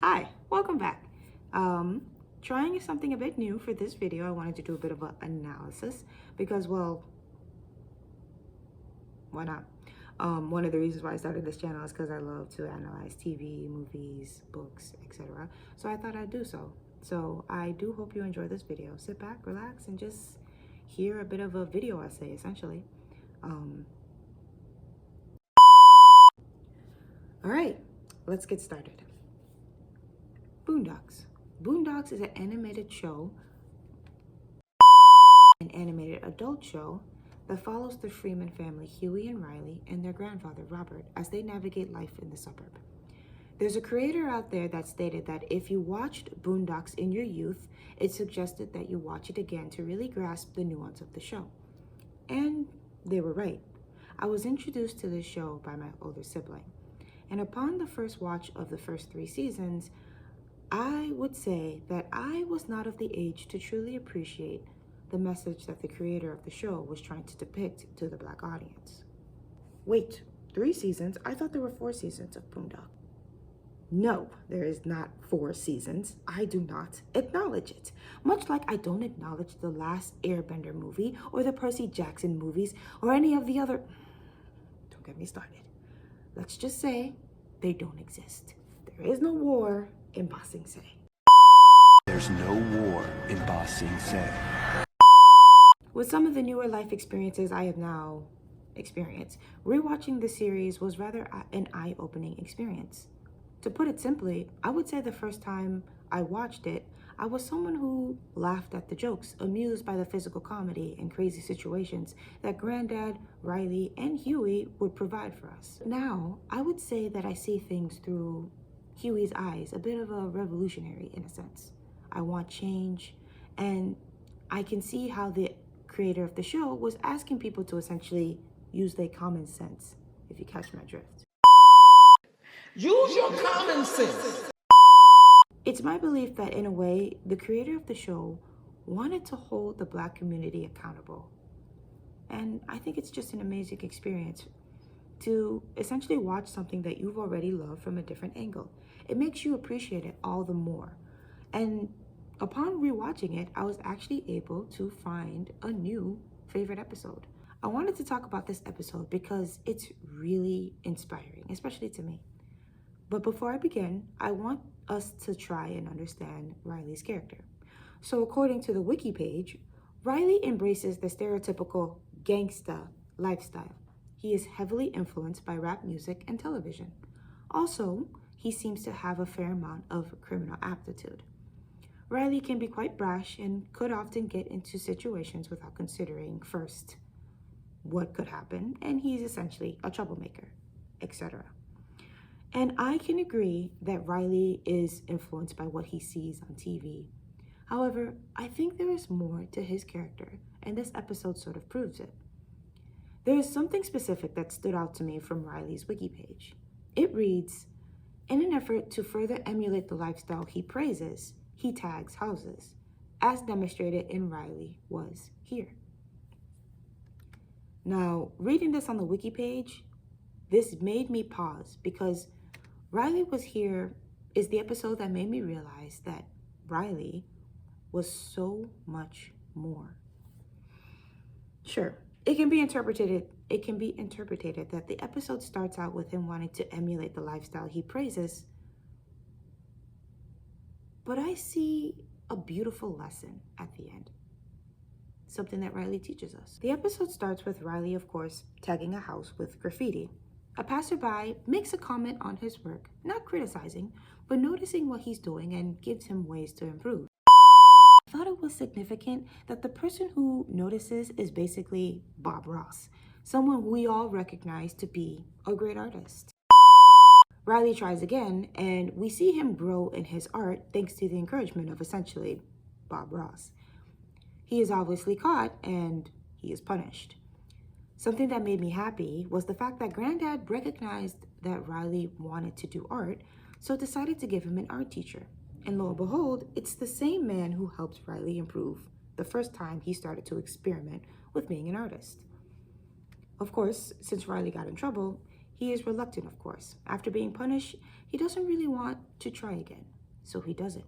Hi, welcome back. Trying something a bit new for this video. I wanted to do a bit of an analysis because, well, why not? One of the reasons why I started this channel is because I love to analyze TV, movies, books, etc. So I thought I'd do so. So I do hope you enjoy this video. Sit back, relax, and just hear a bit of a video essay, essentially. All right, let's get started. Boondocks. Boondocks is an animated show, an animated adult show that follows the Freeman family, Huey and Riley, and their grandfather, Robert, as they navigate life in the suburb. There's a creator out there that stated that if you watched Boondocks in your youth, it suggested that you watch it again to really grasp the nuance of the show. And they were right. I was introduced to this show by my older sibling, and upon the first watch of the first 3 seasons, I would say that I was not of the age to truly appreciate the message that the creator of the show was trying to depict to the Black audience. Wait, 3 seasons? I thought there were 4 seasons of Boondock. No, there is not 4 seasons. I do not acknowledge it. Much like I don't acknowledge the last Airbender movie or the Percy Jackson movies or any of the other... Don't get me started. Let's just say they don't exist. There is no war in Ba Sing Se. There's no war in Ba Sing Se. With some of the newer life experiences I have now experienced, rewatching the series was rather an eye-opening experience. To put it simply, I would say the first time I watched it, I was someone who laughed at the jokes, amused by the physical comedy and crazy situations that Granddad, Riley, and Huey would provide for us. Now, I would say that I see things through Huey's eyes, a bit of a revolutionary in a sense. I want change, and I can see how the creator of the show was asking people to essentially use their common sense, if you catch my drift. Use your common sense. It's my belief that in a way, the creator of the show wanted to hold the Black community accountable. And I think it's just an amazing experience to essentially watch something that you've already loved from a different angle. It makes you appreciate it all the more. And upon rewatching it, I was actually able to find a new favorite episode. I wanted to talk about this episode because it's really inspiring, especially to me. But before I begin, I want us to try and understand Riley's character. So according to the wiki page, Riley embraces the stereotypical gangsta lifestyle. He is heavily influenced by rap music and television. Also, he seems to have a fair amount of criminal aptitude. Riley can be quite brash and could often get into situations without considering first what could happen, and he's essentially a troublemaker, etc. And I can agree that Riley is influenced by what he sees on TV. However, I think there is more to his character, and this episode sort of proves it. There is something specific that stood out to me from Riley's wiki page. It reads, in an effort to further emulate the lifestyle he praises, he tags houses, as demonstrated in Riley Wuz Here. Now, reading this on the wiki page, this made me pause because Riley Wuz Here is the episode that made me realize that Riley was so much more. Sure, it can be interpreted that the episode starts out with him wanting to emulate the lifestyle he praises, but I see a beautiful lesson at the end. Something that Riley teaches us. The episode starts with Riley, of course, tagging a house with graffiti. A passerby makes a comment on his work, not criticizing, but noticing what he's doing and gives him ways to improve. I thought it was significant that the person who notices is basically Bob Ross, someone we all recognize to be a great artist. Riley tries again, and we see him grow in his art thanks to the encouragement of essentially Bob Ross. He is obviously caught, and he is punished. Something that made me happy was the fact that Granddad recognized that Riley wanted to do art, so decided to give him an art teacher. And lo and behold, it's the same man who helped Riley improve the first time he started to experiment with being an artist. Of course, since Riley got in trouble, he is reluctant, of course. After being punished, he doesn't really want to try again. so he doesn't.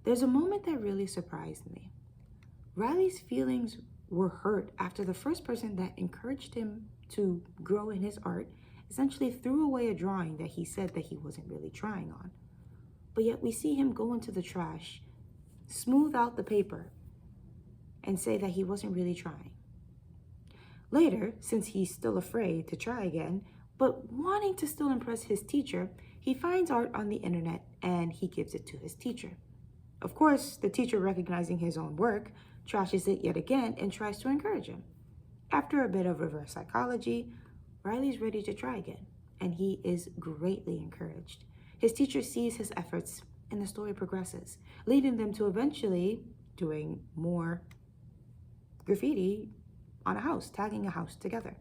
There's a moment that really surprised me. Riley's feelings were hurt after the first person that encouraged him to grow in his art essentially threw away a drawing that he said that he wasn't really trying on. But yet we see him go into the trash, smooth out the paper, and say that he wasn't really trying. Later, since he's still afraid to try again, but wanting to still impress his teacher, he finds art on the internet and he gives it to his teacher. Of course, the teacher, recognizing his own work, trashes it yet again and tries to encourage him. After a bit of reverse psychology, Riley's ready to try again, and he is greatly encouraged. His teacher sees his efforts, and the story progresses, leading them to eventually doing more graffiti on a house, tagging a house together.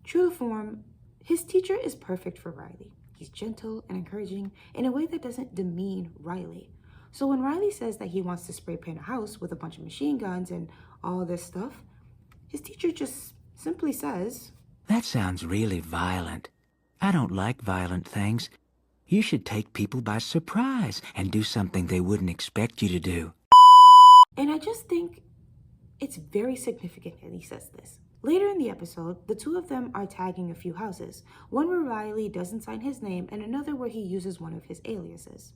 True to form, his teacher is perfect for Riley. He's gentle and encouraging in a way that doesn't demean Riley. So when Riley says that he wants to spray paint a house with a bunch of machine guns and all this stuff, his teacher just simply says, "That sounds really violent. I don't like violent things. You should take people by surprise and do something they wouldn't expect you to do." And I just think it's very significant that he says this. Later in the episode, the two of them are tagging a few houses, one where Riley doesn't sign his name and another where he uses one of his aliases.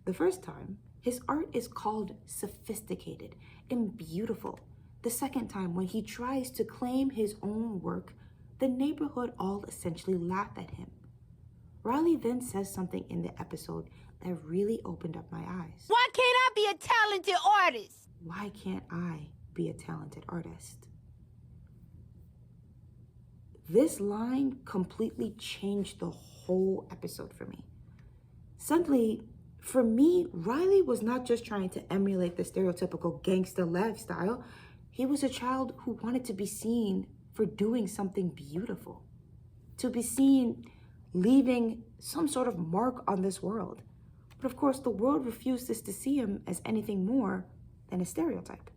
The first time, his art is called sophisticated and beautiful. The second time, when he tries to claim his own work, the neighborhood all essentially laugh at him. Riley then says something in the episode that really opened up my eyes. Why can't I be a talented artist? Why can't I be a talented artist? This line completely changed the whole episode for me. Suddenly, for me, Riley was not just trying to emulate the stereotypical gangster lifestyle. He was a child who wanted to be seen for doing something beautiful, to be seen leaving some sort of mark on this world. But of course, the world refuses to see him as anything more than a stereotype.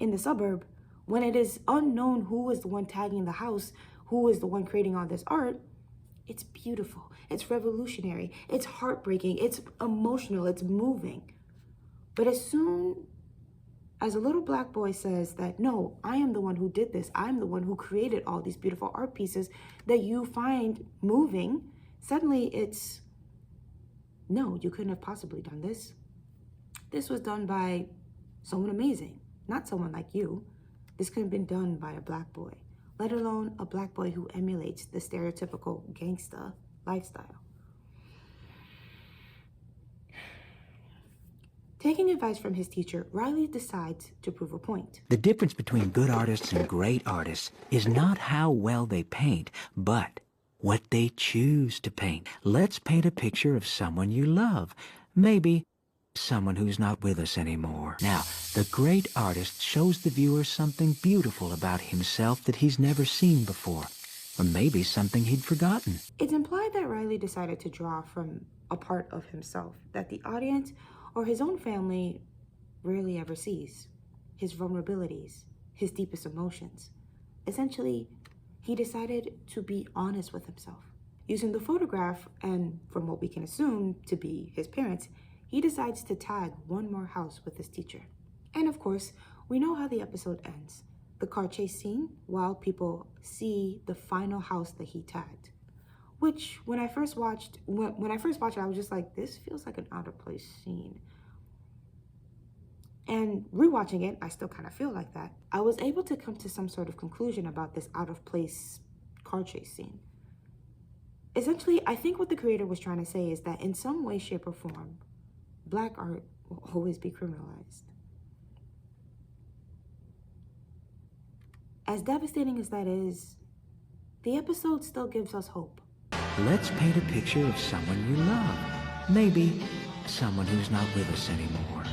In the suburb, when it is unknown who is the one tagging the house, who is the one creating all this art, it's beautiful, it's revolutionary, it's heartbreaking, it's emotional, it's moving. But as soon as a little black boy says that, no, I am the one who did this, I'm the one who created all these beautiful art pieces that you find moving, suddenly it's, no, you couldn't have possibly done this. This was done by someone amazing, not someone like you. This couldn't have been done by a black boy, let alone a black boy who emulates the stereotypical gangsta lifestyle. Taking advice from his teacher, Riley decides to prove a point. The difference between good artists and great artists is not how well they paint, but what they choose to paint. Let's paint a picture of someone you love. Maybe someone who's not with us anymore. Now, the great artist shows the viewer something beautiful about himself that he's never seen before, or maybe something he'd forgotten. It's implied that Riley decided to draw from a part of himself that the audience or his own family rarely ever sees. His vulnerabilities, his deepest emotions. Essentially, he decided to be honest with himself. Using the photograph, and from what we can assume to be his parents, he decides to tag one more house with his teacher. And of course, we know how the episode ends. The car chase scene, while people see the final house that he tagged. Which, when I first watched it, I was just like, this feels like an out of place scene. And rewatching it, I still kind of feel like that. I was able to come to some sort of conclusion about this out of place car chase scene. Essentially, I think what the creator was trying to say is that in some way, shape, or form, black art will always be criminalized. As devastating as that is, the episode still gives us hope. Let's paint a picture of someone you love. Maybe someone who's not with us anymore.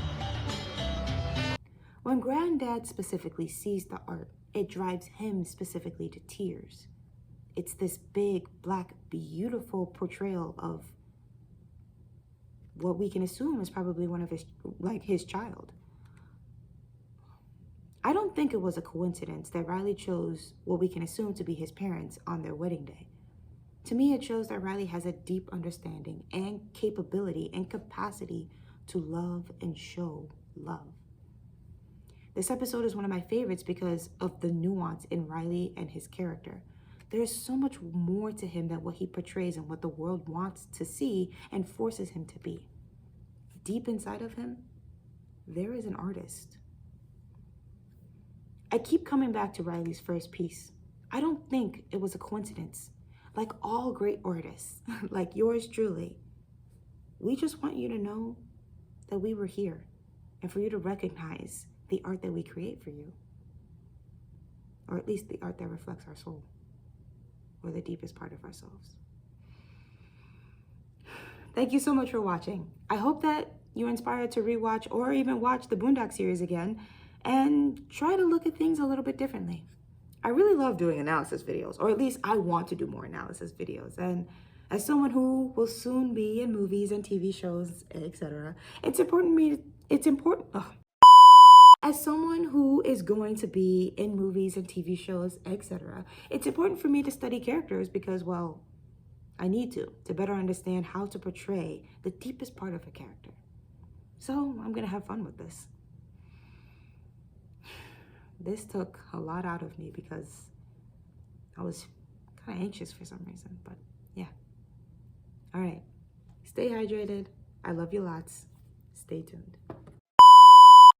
When Granddad specifically sees the art, it drives him specifically to tears. It's this big, black, beautiful portrayal of what we can assume is probably one of his child. I don't think it was a coincidence that Riley chose what we can assume to be his parents on their wedding day. To me, it shows that Riley has a deep understanding and capability and capacity to love and show love. This episode is one of my favorites because of the nuance in Riley and his character. There is so much more to him than what he portrays and what the world wants to see and forces him to be. Deep inside of him, there is an artist. I keep coming back to Riley's first piece. I don't think it was a coincidence. Like all great artists, like yours truly, we just want you to know that we were here and for you to recognize the art that we create for you. Or at least the art that reflects our soul or the deepest part of ourselves. Thank you so much for watching. I hope that you're inspired to rewatch or even watch the Boondocks series again and try to look at things a little bit differently. I really love doing analysis videos, or at least I want to do more analysis videos. And as someone who will soon be in movies and TV shows, etc., as someone who is going to be in movies and TV shows, etc., it's important for me to study characters because, well, I need to better understand how to portray the deepest part of a character. So I'm gonna have fun with this. This took a lot out of me because I was kind of anxious for some reason, but yeah. All right, stay hydrated. I love you lots. Stay tuned.